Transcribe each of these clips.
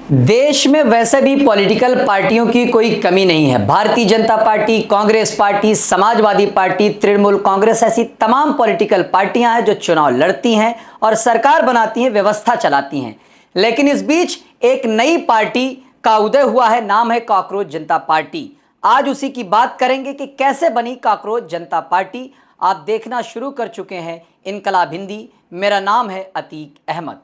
देश में वैसे भी पॉलिटिकल पार्टियों की कोई कमी नहीं है। Bharatiya Janata party, Congress party, Samajwadi party, Trinamool Congress, ऐसी तमाम पॉलिटिकल पार्टियां हैं जो चुनाव लड़ती हैं और सरकार बनाती हैं, व्यवस्था चलाती हैं। लेकिन इस बीच एक नई पार्टी का उदय हुआ है, नाम है कॉकरोच जनता पार्टी। आज उसी की बात करेंगे कि कैसे बनी कॉकरोच जनता पार्टी। आप देखना शुरू कर चुके हैं इनकलाब हिंदी। मेरा नाम है अतीक अहमद।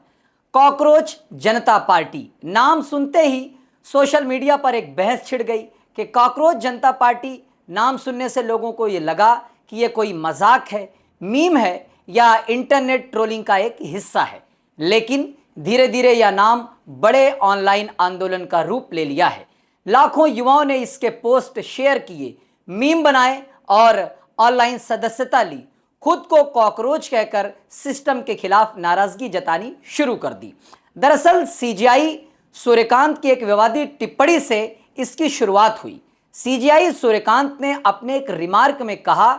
कॉकरोच जनता पार्टी नाम सुनते ही सोशल मीडिया पर एक बहस छिड़ गई कि कॉकरोच जनता पार्टी नाम सुनने से लोगों को ये लगा कि ये कोई मजाक है, मीम है या इंटरनेट ट्रोलिंग का एक हिस्सा है। लेकिन धीरे धीरे यह नाम बड़े ऑनलाइन आंदोलन का रूप ले लिया है। लाखों युवाओं ने इसके पोस्ट शेयर किए, मीम बनाए और ऑनलाइन सदस्यता ली। खुद को कॉकरोच कहकर सिस्टम के खिलाफ नाराजगी जतानी शुरू कर दी। दरअसल सीजीआई सूर्यकांत की एक विवादित टिप्पणी से इसकी शुरुआत हुई। सीजीआई सूर्यकांत ने अपने एक रिमार्क में कहा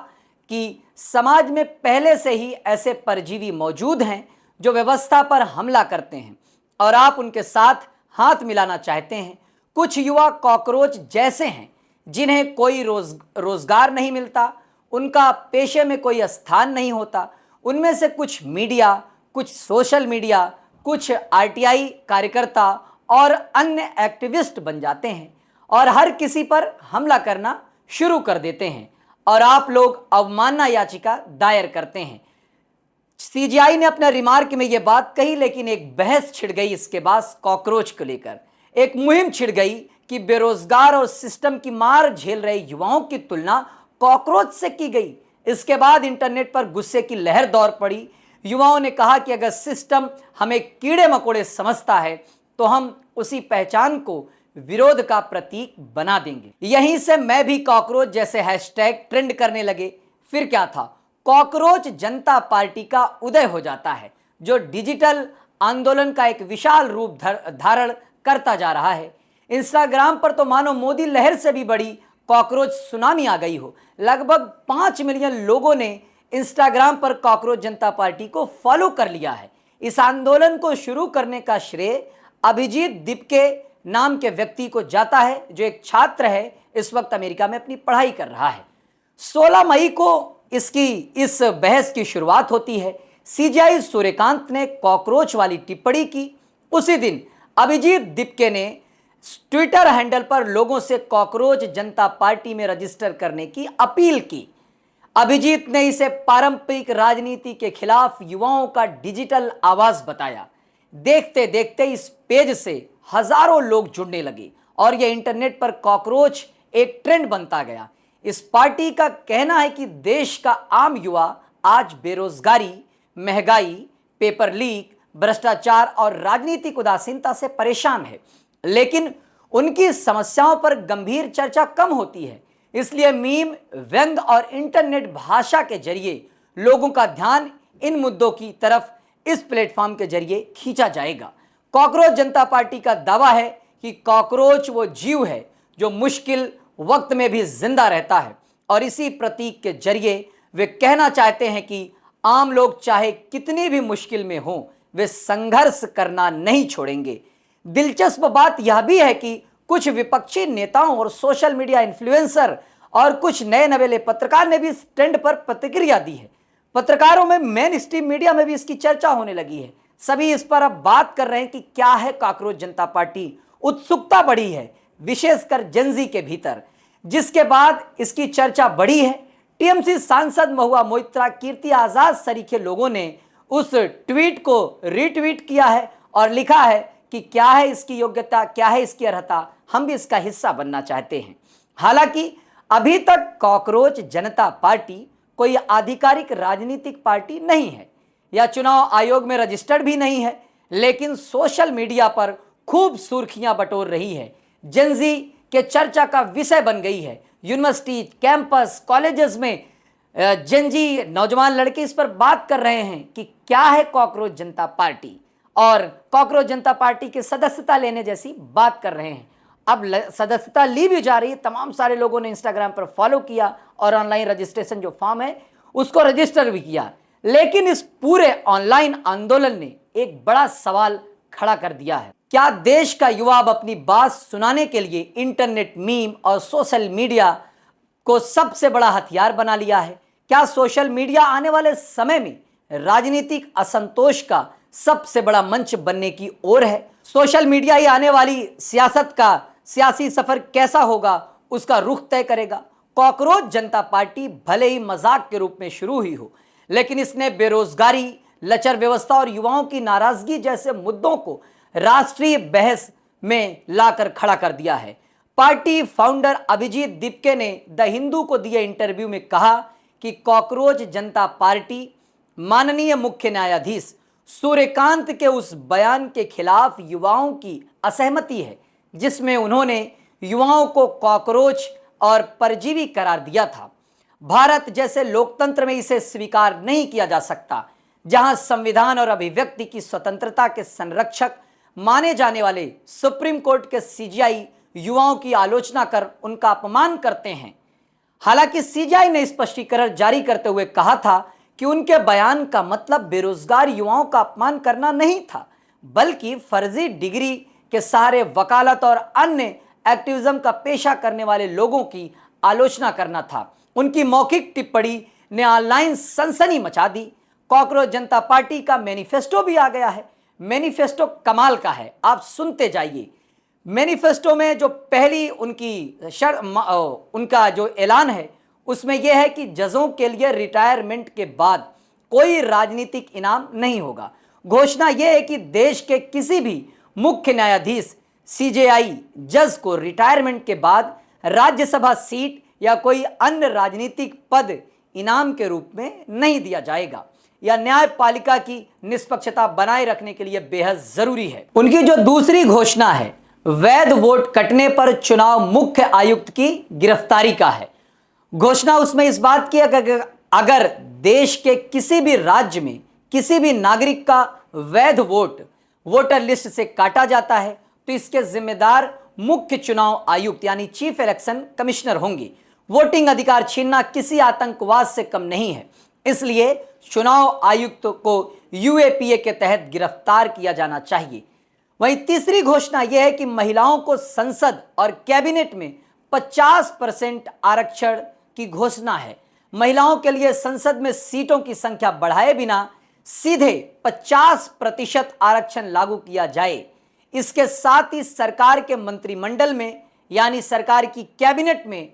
कि समाज में पहले से ही ऐसे परजीवी मौजूद हैं जो व्यवस्था पर हमला करते हैं और आप उनके साथ हाथ मिलाना चाहते हैं। कुछ युवा कॉकरोच जैसे हैं जिन्हें कोई रोजगार नहीं मिलता, उनका पेशे में कोई स्थान नहीं होता। उनमें से कुछ मीडिया, कुछ सोशल मीडिया, कुछ आरटीआई कार्यकर्ता और अन्य एक्टिविस्ट बन जाते हैं और हर किसी पर हमला करना शुरू कर देते हैं और आप लोग अवमानना याचिका दायर करते हैं। सीजीआई ने अपने रिमार्क में यह बात कही, लेकिन एक बहस छिड़ गई इसके बाद कॉकरोच को लेकर। एक मुहिम छिड़ गई कि बेरोजगार और सिस्टम की मार झेल रहे युवाओं की तुलना कॉकरोच से की गई। इसके बाद इंटरनेट पर गुस्से की लहर दौड़ पड़ी। युवाओं ने कहा कि अगर सिस्टम हमें कीड़े मकोड़े समझता है तो हम उसी पहचान को विरोध का प्रतीक बना देंगे। यहीं से मैं भी कॉकरोच जैसे हैशटैग ट्रेंड करने लगे। फिर क्या था, कॉकरोच जनता पार्टी का उदय हो जाता है जो डिजिटल आंदोलन का एक विशाल रूप धारण करता जा रहा है। इंस्टाग्राम पर तो मानो मोदी लहर से भी बड़ी कॉकरोच सुनामी आ गई हो। लगभग 5 मिलियन लोगों ने इंस्टाग्राम पर कॉकरोच जनता पार्टी को फॉलो कर लिया है। इस आंदोलन को शुरू करने का श्रेय अभिजीत दिपके नाम के व्यक्ति को जाता है जो एक छात्र है, इस वक्त अमेरिका में अपनी पढ़ाई कर रहा है। 16 मई को इस बहस की शुरुआत होती है। सीजीआई सूर्यकांत ने कॉकरोच वाली टिप्पणी की। उसी दिन अभिजीत दिपके ने ट्विटर हैंडल पर लोगों से कॉकरोच जनता पार्टी में रजिस्टर करने की अपील की। अभिजीत ने इसे पारंपरिक राजनीति के खिलाफ युवाओं का डिजिटल आवाज बताया। देखते देखते इस पेज से हजारों लोग जुड़ने लगे और यह इंटरनेट पर कॉकरोच एक ट्रेंड बनता गया। इस पार्टी का कहना है कि देश का आम युवा आज बेरोजगारी, महंगाई, पेपर लीक, भ्रष्टाचार और राजनीतिक उदासीनता से परेशान है, लेकिन उनकी समस्याओं पर गंभीर चर्चा कम होती है। इसलिए मीम, व्यंग और इंटरनेट भाषा के जरिए लोगों का ध्यान इन मुद्दों की तरफ इस प्लेटफॉर्म के जरिए खींचा जाएगा। कॉकरोच जनता पार्टी का दावा है कि कॉकरोच वो जीव है जो मुश्किल वक्त में भी जिंदा रहता है और इसी प्रतीक के जरिए वे कहना चाहते हैं कि आम लोग चाहे कितनी भी मुश्किल में हों, वे संघर्ष करना नहीं छोड़ेंगे। दिलचस्प बात यह भी है कि कुछ विपक्षी नेताओं और सोशल मीडिया इन्फ्लुएंसर और कुछ नए नवेले पत्रकार ने भी इस ट्रेंड पर प्रतिक्रिया दी है। पत्रकारों में, मेन स्ट्रीम मीडिया में भी इसकी चर्चा होने लगी है। सभी इस पर अब बात कर रहे हैं कि क्या है कॉकरोच जनता पार्टी। उत्सुकता बढ़ी है, विशेषकर जेनजी के भीतर, जिसके बाद इसकी चर्चा बढ़ी है। टीएमसी सांसद महुआ मोइत्रा, कीर्ति आजाद सरीखे लोगों ने उस ट्वीट को रीट्वीट किया है और लिखा है कि क्या है इसकी योग्यता, क्या है इसकी अर्हता, हम भी इसका हिस्सा बनना चाहते हैं। हालांकि अभी तक कॉकरोच जनता पार्टी कोई आधिकारिक राजनीतिक पार्टी नहीं है या चुनाव आयोग में रजिस्टर्ड भी नहीं है, लेकिन सोशल मीडिया पर खूब सुर्खियां बटोर रही है। जेनजी के चर्चा का विषय बन गई है। यूनिवर्सिटी, कैंपस, कॉलेजेस में जेनजी नौजवान लड़के इस पर बात कर रहे हैं कि क्या है कॉकरोच जनता पार्टी और कॉकरोच जनता पार्टी की सदस्यता लेने जैसी बात कर रहे हैं। अब सदस्यता ली भी जा रही है। तमाम सारे लोगों ने इंस्टाग्राम पर फॉलो किया और ऑनलाइन रजिस्ट्रेशन जो फॉर्म है उसको रजिस्टर भी किया। लेकिन इस पूरे ऑनलाइन आंदोलन ने एक बड़ा सवाल खड़ा कर दिया है। क्या देश का युवा अब अपनी बात सुनाने के लिए इंटरनेट, मीम और सोशल मीडिया को सबसे बड़ा हथियार बना लिया है? क्या सोशल मीडिया आने वाले समय में राजनीतिक असंतोष का सबसे बड़ा मंच बनने की ओर है? सोशल मीडिया ही आने वाली सियासत का सियासी सफर कैसा होगा, उसका रुख तय करेगा। कॉकरोच जनता पार्टी भले ही मजाक के रूप में शुरू हुई हो, लेकिन इसने बेरोजगारी, लचर व्यवस्था और युवाओं की नाराजगी जैसे मुद्दों को राष्ट्रीय बहस में लाकर खड़ा कर दिया है। पार्टी फाउंडर अभिजीत दीपके ने द हिंदू को दिए इंटरव्यू में कहा कि कॉकरोच जनता पार्टी माननीय मुख्य न्यायाधीश सूर्यकांत के उस बयान के खिलाफ युवाओं की असहमति है जिसमें उन्होंने युवाओं को कॉकरोच और परजीवी करार दिया था। भारत जैसे लोकतंत्र में इसे स्वीकार नहीं किया जा सकता, जहां संविधान और अभिव्यक्ति की स्वतंत्रता के संरक्षक माने जाने वाले सुप्रीम कोर्ट के सीजेआई युवाओं की आलोचना कर उनका अपमान करते हैं। हालांकि सीजेआई ने स्पष्टीकरण जारी करते हुए कहा था कि उनके बयान का मतलब बेरोजगार युवाओं का अपमान करना नहीं था, बल्कि फर्जी डिग्री के सहारे वकालत और अन्य एक्टिविज्म का पेशा करने वाले लोगों की आलोचना करना था। उनकी मौखिक टिप्पणी ने ऑनलाइन सनसनी मचा दी। कॉकरोच जनता पार्टी का मैनिफेस्टो भी आ गया है। मैनिफेस्टो कमाल का है, आप सुनते जाइए। मैनिफेस्टो में जो पहली उनका जो ऐलान है उसमें यह है कि जजों के लिए रिटायरमेंट के बाद कोई राजनीतिक इनाम नहीं होगा। घोषणा यह है कि देश के किसी भी मुख्य न्यायाधीश, सीजेआई जज को रिटायरमेंट के बाद राज्यसभा सीट या कोई अन्य राजनीतिक पद इनाम के रूप में नहीं दिया जाएगा। यह न्यायपालिका की निष्पक्षता बनाए रखने के लिए बेहद जरूरी है। उनकी जो दूसरी घोषणा है वैध वोट कटने पर चुनाव मुख्य आयुक्त की गिरफ्तारी का है। घोषणा उसमें इस बात की अगर देश के किसी भी राज्य में किसी भी नागरिक का वैध वोट वोटर लिस्ट से काटा जाता है तो इसके जिम्मेदार मुख्य चुनाव आयुक्त यानी चीफ इलेक्शन कमिश्नर होंगे। वोटिंग अधिकार छीनना किसी आतंकवाद से कम नहीं है, इसलिए चुनाव आयुक्त को यूएपीए के तहत गिरफ्तार किया जाना चाहिए। वहीं तीसरी घोषणा यह है कि महिलाओं को संसद और कैबिनेट में 50% आरक्षण की घोषणा है। महिलाओं के लिए संसद में सीटों की संख्या बढ़ाए बिना सीधे 50% आरक्षण लागू किया जाए। इसके साथ ही सरकार के मंत्रिमंडल में यानी सरकार की कैबिनेट में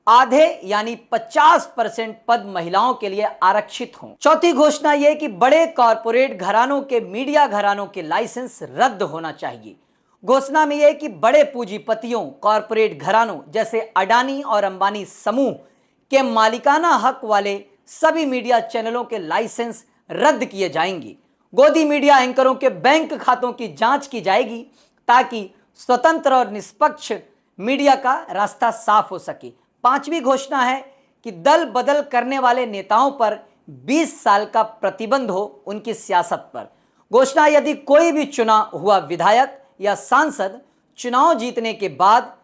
आधे यानी 50% पद महिलाओं के लिए आरक्षित हों। चौथी घोषणा यह कि बड़े कॉरपोरेट घरानों के मीडिया घरानों के लाइसेंस रद्द होना चाहिए। घोषणा में यह कि बड़े पूंजीपतियों, कॉरपोरेट घरानों जैसे अडानी और अंबानी समूह के मालिकाना हक वाले सभी मीडिया चैनलों के लाइसेंस रद्द किए जाएंगे। गोदी मीडिया एंकरों के बैंक खातों की जांच की जाएगी ताकि स्वतंत्र और निष्पक्ष मीडिया का रास्ता साफ हो सके। पांचवी घोषणा है कि दल बदल करने वाले नेताओं पर 20 साल का प्रतिबंध हो उनकी सियासत पर। घोषणा यदि कोई भी चुना हुआ विधायक या सांसद चुनाव जीतने के बाद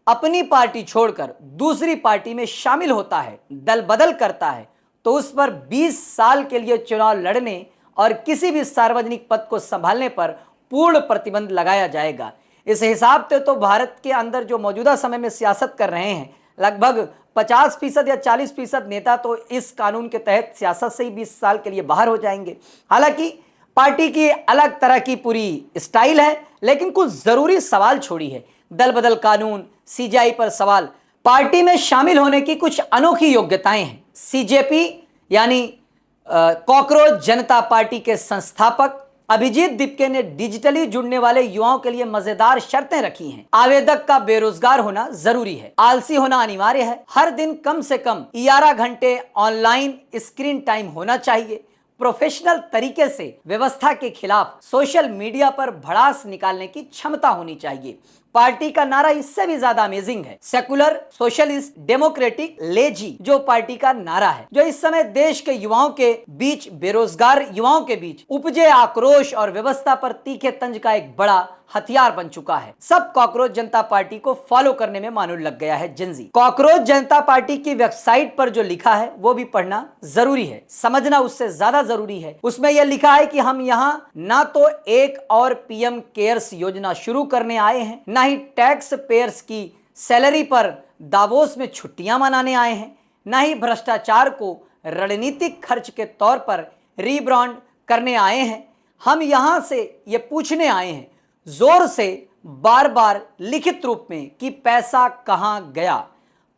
अपनी पार्टी छोड़कर दूसरी पार्टी में शामिल होता है, दल बदल करता है, तो उस पर 20 साल के लिए चुनाव लड़ने और किसी भी सार्वजनिक पद को संभालने पर पूर्ण प्रतिबंध लगाया जाएगा। इस हिसाब से तो भारत के अंदर जो मौजूदा समय में सियासत कर रहे हैं लगभग 50% या 40% नेता तो इस कानून के तहत सियासत से ही 20 साल के लिए बाहर हो जाएंगे। हालांकि पार्टी की अलग तरह की पूरी स्टाइल है, लेकिन कुछ जरूरी सवाल छोड़ी है। दल बदल कानून, सीजेआई पर सवाल, पार्टी में शामिल होने की कुछ अनोखी योग्यताएं हैं। सीजेपी यानी कॉकरोच जनता पार्टी के संस्थापक अभिजीत दीपके ने डिजिटली जुड़ने वाले युवाओं के लिए मजेदार शर्तें रखी हैं। आवेदक का बेरोजगार होना जरूरी है, आलसी होना अनिवार्य है, हर दिन कम से कम 11 घंटे ऑनलाइन स्क्रीन टाइम होना चाहिए, प्रोफेशनल तरीके से व्यवस्था के खिलाफ सोशल मीडिया पर भड़ास निकालने की क्षमता होनी चाहिए। पार्टी का नारा इससे भी ज्यादा अमेजिंग है, सेकुलर सोशलिस्ट डेमोक्रेटिक लेजी जो पार्टी का नारा है, जो इस समय देश के युवाओं के बीच, बेरोजगार युवाओं के बीच उपजे आक्रोश और व्यवस्था पर तीखे तंज का एक बड़ा हथियार बन चुका है। सब कॉकरोच जनता पार्टी को फॉलो करने में मानो लग गया है जिंजी। कॉकरोच जनता पार्टी की वेबसाइट पर जो लिखा है वो भी पढ़ना जरूरी है, समझना उससे ज्यादा जरूरी है। उसमें यह लिखा है कि हम यहां ना तो एक और पीएम केयर्स योजना शुरू करने आए हैं, ना ही टैक्स पेयर्स की सैलरी पर दावोस में छुट्टियां मनाने आए हैं, ना ही भ्रष्टाचार को रणनीतिक खर्च के तौर पर रीब्रांड करने आए हैं। हम यहां से ये पूछने आए हैं जोर से बार बार लिखित रूप में कि पैसा कहां गया।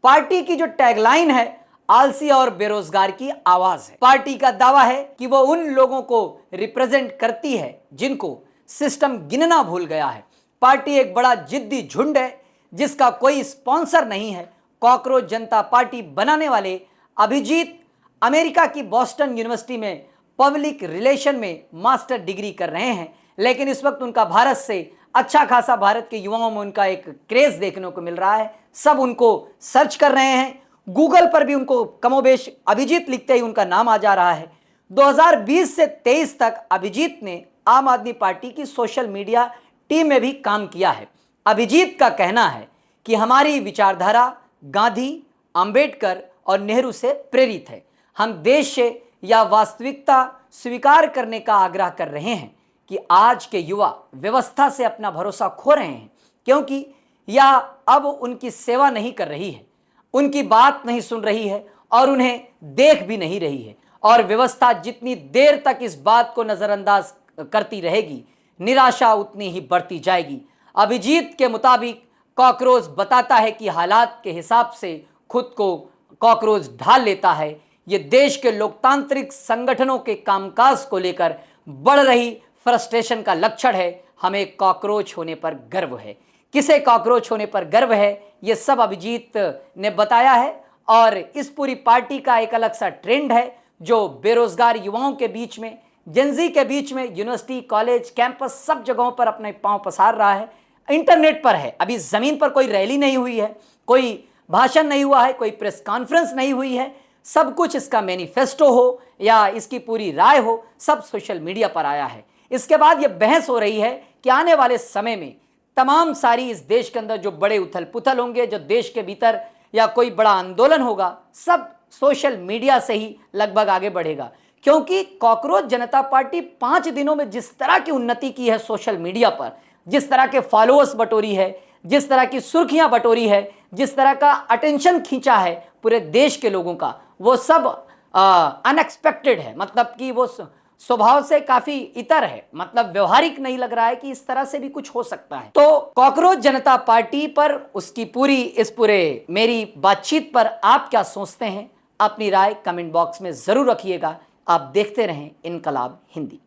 पार्टी की जो टैगलाइन है आलसी और बेरोजगार की आवाज है। पार्टी का दावा है कि वो उन लोगों को रिप्रेजेंट करती है जिनको सिस्टम गिनना भूल गया है। पार्टी एक बड़ा जिद्दी झुंड है जिसका कोई स्पॉन्सर नहीं है। कॉकरोच जनता पार्टी बनाने वाले अभिजीत अमेरिका की बॉस्टन यूनिवर्सिटी में पब्लिक रिलेशन में मास्टर डिग्री कर रहे हैं, लेकिन इस वक्त उनका भारत से अच्छा खासा भारत के युवाओं में उनका एक क्रेज देखने को मिल रहा है। सब उनको सर्च कर रहे हैं, गूगल पर भी उनको कमोबेश अभिजीत लिखते ही उनका नाम आ जा रहा है। 2020 से 23 तक अभिजीत ने आम आदमी पार्टी की सोशल मीडिया टीम में भी काम किया है। अभिजीत का कहना है कि हमारी विचारधारा गांधी, अंबेडकर और नेहरू से प्रेरित है। हम देश से या वास्तविकता स्वीकार करने का आग्रह कर रहे हैं कि आज के युवा व्यवस्था से अपना भरोसा खो रहे हैं, क्योंकि यह अब उनकी सेवा नहीं कर रही है, उनकी बात नहीं सुन रही है और उन्हें देख भी नहीं रही है। और व्यवस्था जितनी देर तक इस बात को नजरअंदाज करती रहेगी, निराशा उतनी ही बढ़ती जाएगी। अभिजीत के मुताबिक कॉकरोच बताता है कि हालात के हिसाब से खुद को कॉकरोच ढाल लेता है। ये देश के लोकतांत्रिक संगठनों के कामकाज को लेकर बढ़ रही फ्रस्ट्रेशन का लक्षण है। हमें कॉकरोच होने पर गर्व है। किसे कॉकरोच होने पर गर्व है, ये सब अभिजीत ने बताया है। और इस पूरी पार्टी का एक अलग सा ट्रेंड है जो बेरोजगार युवाओं के बीच में, जेंजी के बीच में, यूनिवर्सिटी, कॉलेज, कैंपस सब जगहों पर अपने पांव पसार रहा है। इंटरनेट पर है, अभी जमीन पर कोई रैली नहीं हुई है, कोई भाषण नहीं हुआ है, कोई प्रेस कॉन्फ्रेंस नहीं हुई है। सब कुछ इसका मैनिफेस्टो हो या इसकी पूरी राय हो, सब सोशल मीडिया पर आया है। इसके बाद यह बहस हो रही है कि आने वाले समय में तमाम सारी इस देश के अंदर जो बड़े उथल पुथल होंगे, जो देश के भीतर या कोई बड़ा आंदोलन होगा, सब सोशल मीडिया से ही लगभग आगे बढ़ेगा। क्योंकि कॉकरोच जनता पार्टी 5 दिनों में जिस तरह की उन्नति की है सोशल मीडिया पर, जिस तरह के फॉलोअर्स बटोरी है, जिस तरह की सुर्खियां बटोरी है, जिस तरह का अटेंशन खींचा है पूरे देश के लोगों का, वो सब अनएक्सपेक्टेड है। मतलब कि वो स्वभाव से काफी इतर है, मतलब व्यवहारिक नहीं लग रहा है कि इस तरह से भी कुछ हो सकता है। तो कॉकरोच जनता पार्टी पर, उसकी पूरी इस पूरे मेरी बातचीत पर आप क्या सोचते हैं? अपनी राय कमेंट बॉक्स में जरूर रखिएगा। आप देखते रहें इनकलाब हिंदी।